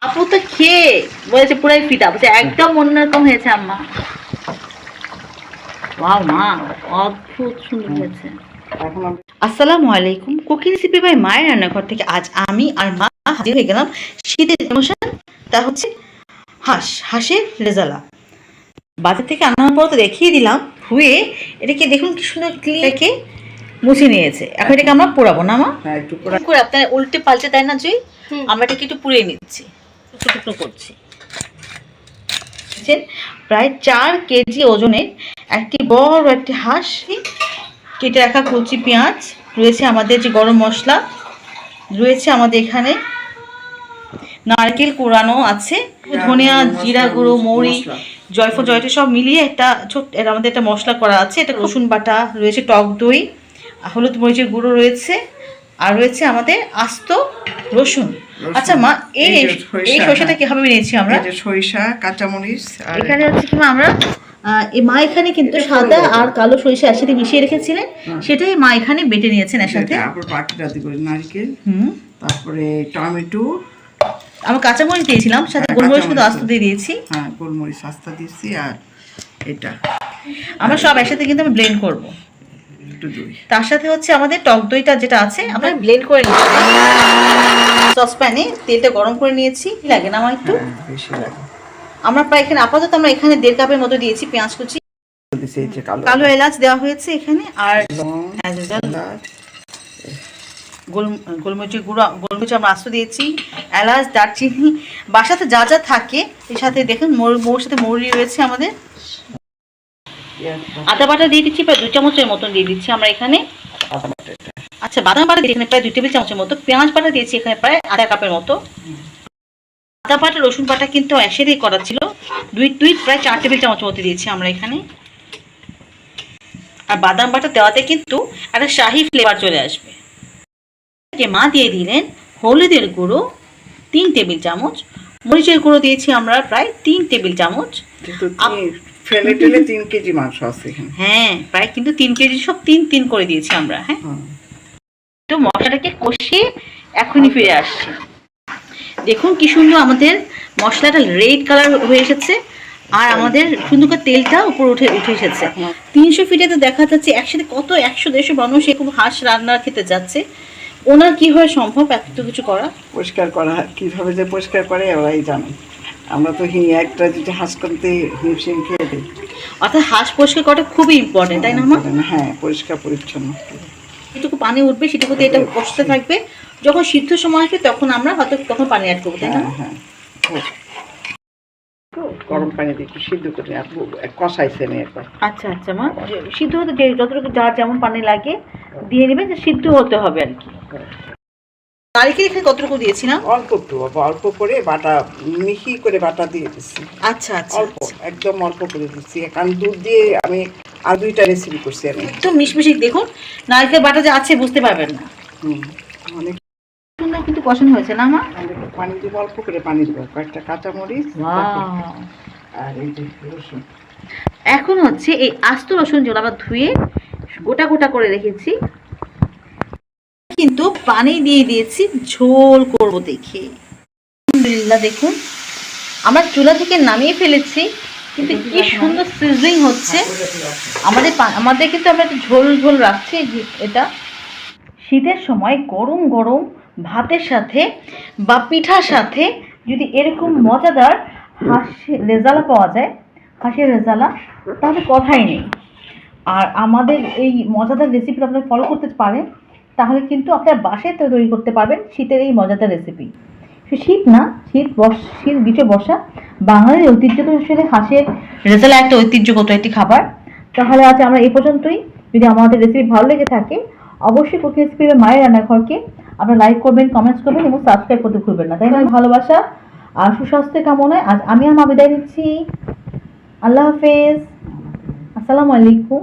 আপু তো খেয়ে বলেছে পুরাই ফিটা, বলছে একদম অন্যরকম হয়েছে আম্মা। ওয়াও মা, অদ্ভুত সুন্দর হয়েছে। আসসালামু আলাইকুম, কুকিং রেসিপি বাই মায়ের রান্নাঘর থেকে আজ আমি আর মা হাজির হয়ে গেলাম শীতের ইমোশন, তা হচ্ছে হাঁসের রেজালা। বাজার থেকে আনার পর তো দেখিয়ে দিলাম ধুয়ে, এটাকে দেখুন কি সুন্দর ক্লিনকে মুছে নিয়েছে। এখন এটাকে আমরা পোড়াবো না মা? হ্যাঁ, একটু করে আপনার উল্টে পাল্টে দেয় না জুই, আমরা এটাকে একটু পুড়িয়ে নিচ্ছি, টুকরো টুকরো করছি। প্রায় 4 কেজি ওজনের একটি বড় একটি হাঁস, কেটে রাখা কচি পেঁয়াজ রয়েছে, আমাদের যে গরম মশলা রয়েছে, আমাদের এখানে নারকেল কোরানো আছে, ধনিয়া জিরা গুঁড়ো মৌরি জয়ফল জয়টা সব মিলিয়ে একটা ছোট্ট আমাদের একটা মশলা করা আছে। এটা রসুন বাটা রয়েছে, টক দই, হলুদ মরিচের গুঁড়ো রয়েছে, আর রয়েছে আমাদের আস্ত রসুন। আচ্ছা মা, এই সরিষাটা কিভাবে নিয়েছি আমরা? সরিষা, কাঁচামরিচ, এখানে হচ্ছে কি আমরা মা এখানে কিন্তু সাদা আর কালো সরিষা একসাথে মিশিয়ে রেখেছিলেন, সেটাই মা এখানে বেটে নিয়েছেন এর সাথে। তারপর বাটিটা দিব নারকেল, তারপরে টমেটো, আমরা কাঁচামরিচ দিয়েছিলাম, সাথে গোলমরিচ কিন্তু আস্ত দিয়ে দিয়েছি। হ্যাঁ, গোলমরিচ আস্ত দিয়েছি। আর এটা আমরা সব একসাথে কিন্তু আমি ব্লেন্ড করব। তার সাথে হচ্ছে আমাদের টক দইটা যেটা আছে আমরা ব্লেন্ড করে নিচ্ছি। সসপ্যানে তেলটা গরম করে নিয়েছি, লাগে না আমার একটু বেশি লাগে। আমরা প্রায় এখানে আপাতত আমরা এখানে 1.5 কাপের মতো দিয়েছি পেঁয়াজ কুচি, কালো এলাচ দেওয়া হয়েছে এখানে, আর গোলমরিচের গুঁড়ো, গোলমরিচ আমরা আস্ত দিয়েছি, এলাচ, দারচিনি, বাসাতে যা যা থাকে এর সাথে দেখুন মৌর সাথে মৌরি রয়েছে আমাদের। আদা বাটা দিয়ে দিচ্ছি প্রায় 2 চামচের মতন দিয়ে দিচ্ছি আমরা এখানে। আচ্ছা, বাদাম বাটা দিয়েছি এখানে প্রায় 2 টেবিল চামচের মতো, পেঁয়াজ বাটা দিয়েছি এখানে প্রায় আধা কাপের মতো, আদা বাটা রসুন বাটা কিন্তু একসাথেই করা ছিল, প্রায় 4 টেবিল চামচের মতো দিয়েছি আমরা এখানে। আর বাদাম বাটা দেওয়াতে কিন্তু একটা শাহি ফ্লেভার চলে আসবে। মা দিয়ে দিলেন হলুদের গুঁড়ো 3 টেবিল চামচ, মরিচের গুঁড়ো দিয়েছি আমরা প্রায় 3 টেবিল চামচ। ফেলে টেলে 3 কেজি মাংস আছে এখানে। হ্যাঁ, প্রায় কিন্তু 3 কেজি সব 3 করে দিয়েছি আমরা। হ্যাঁ, তো মশলাটাকে কষিয়ে এখনই ফিরে আসছি। দেখুন কি সুন্দর আমাদের মশলাটা রেড কালার হয়ে এসেছে, আর আমাদের সুন্দর করে তেলটা উপর উঠে এসেছে। 300 ফিটে তো দেখা যাচ্ছে একসাথে কত 100-150 মানুষ এরকম হাঁস রান্না খেতে যাচ্ছে। ওনার কিভাবে সম্ভব এত কিছু করা? পরিষ্কার করা কিভাবে যে পরিষ্কার করে ওরাই জানে। আমরা তো একটা যদি হাঁস করতে হিমশিম খেয়ে দিই। অর্থাৎ হাঁস পরিষ্কার করাটা খুবই ইম্পর্টেন্ট, তাই না মা? হ্যাঁ, পরিষ্কার পরিচ্ছন্ন। যেটুকু পানি উঠবে সেটুকুতে এটা কষতে থাকবে, যখন সিদ্ধ সময় আসবে তখন আমরা হয়তো তখন পানি অ্যাড করবো, তাই না? হ্যাঁ, গরম পানি দিয়ে একটু সিদ্ধ করে কষাইছেন এরপর। আচ্ছা আচ্ছা মা, সিদ্ধ হতে যতটুকু যার যেমন পানি লাগে দিয়ে নেবেন, যে সিদ্ধ হতে হবে আর কি। নারকেল এখানে কতটুকু দিয়েছিলাম? অল্প করে বাটা, মিহি করে বাটা দিয়ে দিচ্ছি। আচ্ছা আচ্ছা, অল্প, একদম অল্প করে দিচ্ছি, কারণ দুধ দিয়ে আমি আর 2টা রেসিপি করছি আমি। একদম মিশমিশি, দেখুন নারকেল বাটা যে আছে বুঝতে পারবেন না। অনেক সুন্দর কিন্তু কষানো হয়েছে না মা? পানি দিব, অল্প করে পানি দিব, কয়েকটা কাঁচামরিচ আর এই যে রসুন। এখন হচ্ছে এই আস্ত রসুন যেগুলো আমরা ধুয়ে গোটা গোটা করে রেখেছি, কিন্তু পানি দিয়ে দিয়েছি ঝোল করব দেখে। আলহামদুলিল্লাহ, দেখুন আমরা চুলা থেকে নামিয়ে ফেলেছি, কিন্তু কি সুন্দর সিজলিং হচ্ছে আমাদের কিন্তু আমরা একটু ঝোল ঝোল রাখছি। এটা শীতের সময় গরম গরম ভাতের সাথে বা পিঠার সাথে যদি এরকম মজাদার হাঁসের রেজালা পাওয়া যায়, হাঁসের রেজালা, তাহলে কথাই নেই। আর আমাদের এই মজাদার রেসিপিটা আপনারা ফলো করতে পারেন, তাহলে কিন্তু আপনার বাসায় তৈরি করতে পারবেন শীতের এই মজাদার রেসিপি। শীত না, শীত গ্রীষ্মে বর্ষা, বাঙালির ঐতিহ্যগত আসলে হাঁসের রেজালা একটা ঐতিহ্যগত একটি খাবার। তাহলে আজ আমরা এই পর্যন্তই। যদি আমাদের রেসিপি ভালো লেগে থাকে অবশ্যই কুকিং রেসিপি মায়ের রান্নাঘরকে আপনারা লাইক করবেন, কমেন্টস করবেন এবং সাবস্ক্রাইব করতে ভুলবেন না, তাই না? ভালোবাসা আর সুস্বাস্থ্যের কামনায় আজ আমি আর মা বিদায় নিচ্ছি। আল্লাহ হাফেজ, আসসালামু আলাইকুম।